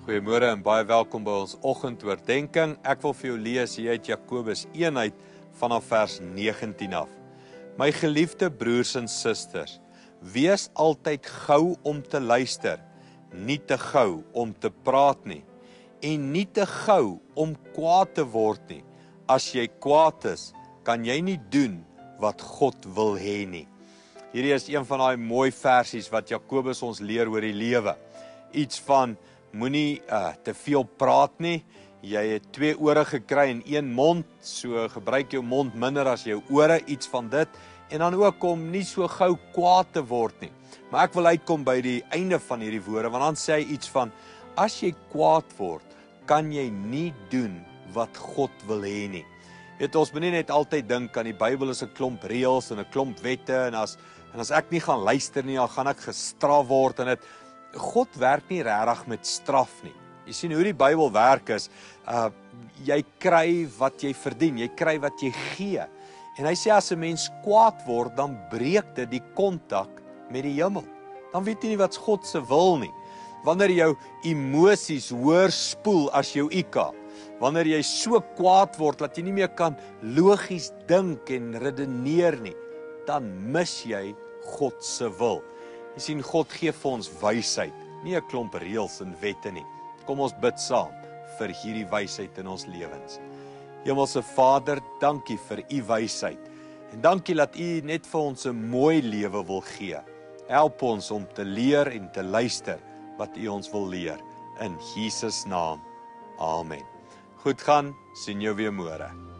Goeiemôre en baie welkom by ons oggendoordenkings. Ek wil vir jou lees hier uit Jakobus 1 uit vanaf vers 19 af. My geliefde broers en susters, wees altyd gou om te luister, nie te gou om te praat nie, en nie te gou om kwaad te word nie. As jy kwaad is, kan jy nie doen wat God wil hê nie. Hierdie is een van daai mooi versies wat Jakobus ons leer oor die lewe. Iets van moenie te veel praat nie. Jy het 2 ore gekry en 1 mond, so gebruik jou mond minder as jou ore, iets van dit. En dan ook om nie so gou kwaad te word nie. Maar ek wil uitkom by die einde van hierdie woorde, want dan sê hy iets van, as jy kwaad word, kan jy nie doen wat God wil hê nie. Weet, ons moet nie net altyd dink aan die Bybel is 'n klomp reëls en 'n klomp wette, en as ek nie gaan luister nie, dan gaan ek gestraf word en dit. God werk nie regtig met straf nie. Jy sien hoe die Bybel werk is, jy kry wat jy verdien, jy kry wat jy gee. En hy sê as 'n mens kwaad word, dan breek dit die kontak met die hemel. Dan weet jy nie wat God se wil nie. Wanneer jou emosies hoër spoel as jou IQ, wanneer jy so kwaad word dat jy nie meer kan logies dink en redeneer nie, dan mis jy God se wil. Jy sien, God gee vir ons wysheid, nie 'n klomp reëls en wette nie. Kom ons bid saam vir hierdie wysheid in ons lewens. Hemelse Vader, dankie vir u wysheid. En dankie dat u net vir ons 'n mooi lewe wil gee. Help ons om te leer en te luister wat u ons wil leer. In Jesus naam. Amen. Goed gaan, sien jou weer môre.